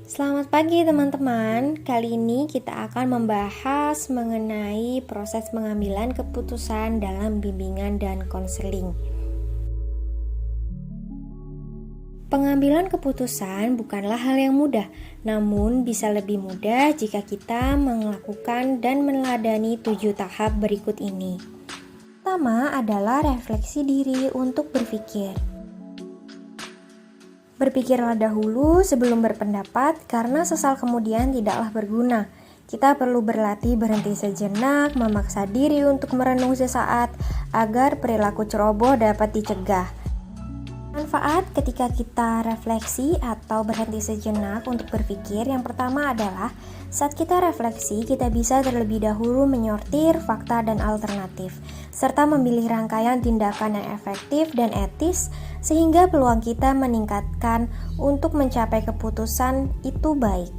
Selamat pagi teman-teman. Kali ini kita akan membahas mengenai proses pengambilan keputusan dalam bimbingan dan konseling. Pengambilan keputusan bukanlah hal yang mudah, namun bisa lebih mudah jika kita melakukan dan meneladani 7 tahap berikut ini. Pertama adalah refleksi diri untuk berpikir. Berpikirlah dahulu sebelum berpendapat, karena sesal kemudian tidaklah berguna. Kita perlu berlatih berhenti sejenak, memaksa diri untuk merenung sesaat, agar perilaku ceroboh dapat dicegah. Manfaat ketika kita refleksi atau berhenti sejenak untuk berpikir, yang pertama adalah saat kita refleksi, kita bisa terlebih dahulu menyortir fakta dan alternatif, serta memilih rangkaian tindakan yang efektif dan etis, sehingga peluang kita meningkatkan untuk mencapai keputusan itu baik.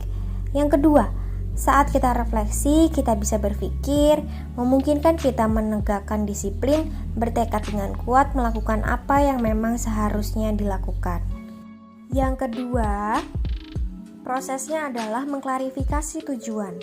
Yang kedua, saat kita refleksi, kita bisa berpikir, memungkinkan kita menegakkan disiplin, bertekad dengan kuat melakukan apa yang memang seharusnya dilakukan. Yang kedua, prosesnya adalah mengklarifikasi tujuan.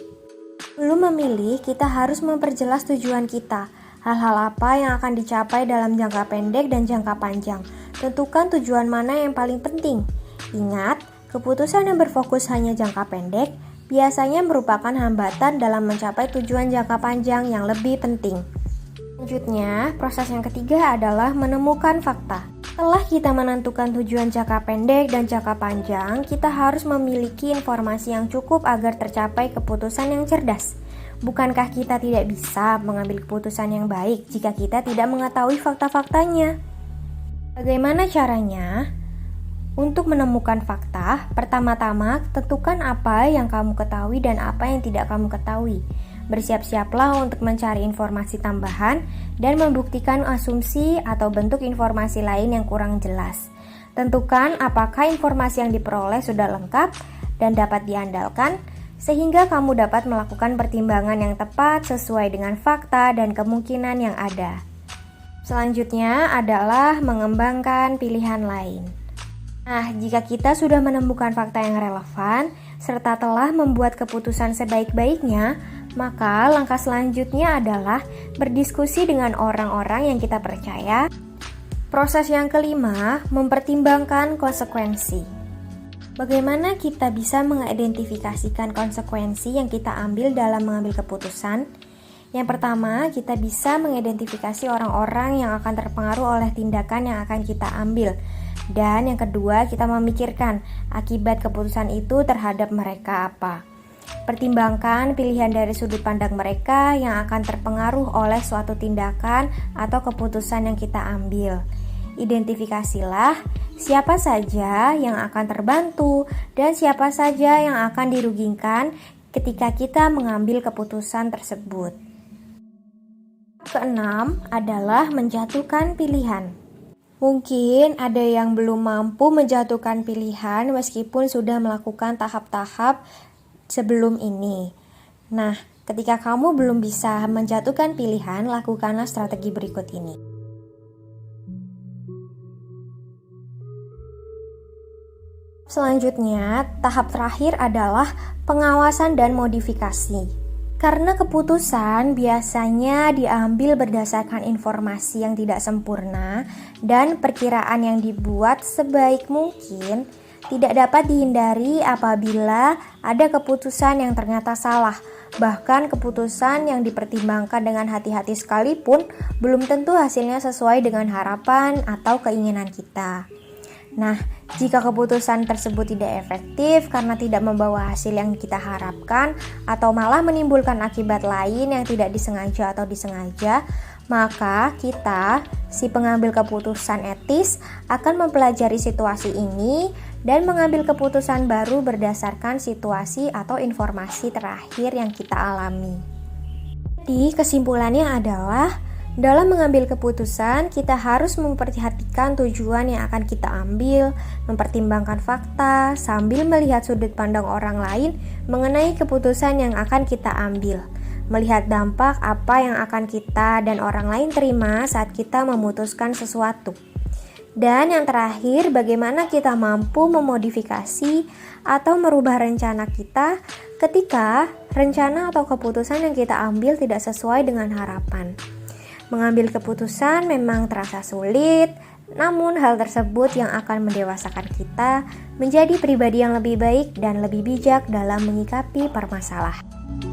Belum memilih, kita harus memperjelas tujuan kita. Hal-hal apa yang akan dicapai dalam jangka pendek dan jangka panjang. Tentukan tujuan mana yang paling penting. Ingat, keputusan yang berfokus hanya jangka pendek biasanya merupakan hambatan dalam mencapai tujuan jangka panjang yang lebih penting. Selanjutnya, proses yang ketiga adalah menemukan fakta. Setelah kita menentukan tujuan jangka pendek dan jangka panjang, kita harus memiliki informasi yang cukup agar tercapai keputusan yang cerdas. Bukankah kita tidak bisa mengambil keputusan yang baik jika kita tidak mengetahui fakta-faktanya? Bagaimana caranya? Untuk menemukan fakta, pertama-tama tentukan apa yang kamu ketahui dan apa yang tidak kamu ketahui. Bersiap-siaplah untuk mencari informasi tambahan dan membuktikan asumsi atau bentuk informasi lain yang kurang jelas. Tentukan apakah informasi yang diperoleh sudah lengkap dan dapat diandalkan, sehingga kamu dapat melakukan pertimbangan yang tepat sesuai dengan fakta dan kemungkinan yang ada. Selanjutnya adalah mengembangkan pilihan lain. Nah, jika kita sudah menemukan fakta yang relevan, serta telah membuat keputusan sebaik-baiknya, maka langkah selanjutnya adalah berdiskusi dengan orang-orang yang kita percaya. Proses yang kelima, mempertimbangkan konsekuensi. Bagaimana kita bisa mengidentifikasikan konsekuensi yang kita ambil dalam mengambil keputusan? Yang pertama, kita bisa mengidentifikasi orang-orang yang akan terpengaruh oleh tindakan yang akan kita ambil. Dan yang kedua, kita memikirkan akibat keputusan itu terhadap mereka apa. Pertimbangkan pilihan dari sudut pandang mereka yang akan terpengaruh oleh suatu tindakan atau keputusan yang kita ambil. Identifikasilah siapa saja yang akan terbantu dan siapa saja yang akan dirugikan ketika kita mengambil keputusan tersebut. Keenam adalah menjatuhkan pilihan. Mungkin ada yang belum mampu menjatuhkan pilihan meskipun sudah melakukan tahap-tahap sebelum ini. Nah, ketika kamu belum bisa menjatuhkan pilihan, lakukanlah strategi berikut ini. Selanjutnya, tahap terakhir adalah pengawasan dan modifikasi. Karena keputusan biasanya diambil berdasarkan informasi yang tidak sempurna dan perkiraan yang dibuat sebaik mungkin, tidak dapat dihindari apabila ada keputusan yang ternyata salah. Bahkan keputusan yang dipertimbangkan dengan hati-hati sekalipun belum tentu hasilnya sesuai dengan harapan atau keinginan kita. Nah, jika keputusan tersebut tidak efektif karena tidak membawa hasil yang kita harapkan atau malah menimbulkan akibat lain yang tidak disengaja atau disengaja, maka kita, si pengambil keputusan etis, akan mempelajari situasi ini dan mengambil keputusan baru berdasarkan situasi atau informasi terakhir yang kita alami. Jadi, kesimpulannya adalah dalam mengambil keputusan, kita harus memperhatikan tujuan yang akan kita ambil, mempertimbangkan fakta, sambil melihat sudut pandang orang lain mengenai keputusan yang akan kita ambil, melihat dampak apa yang akan kita dan orang lain terima saat kita memutuskan sesuatu. Dan yang terakhir, bagaimana kita mampu memodifikasi atau merubah rencana kita ketika rencana atau keputusan yang kita ambil tidak sesuai dengan harapan. Mengambil keputusan memang terasa sulit, namun hal tersebut yang akan mendewasakan kita menjadi pribadi yang lebih baik dan lebih bijak dalam menyikapi permasalahan.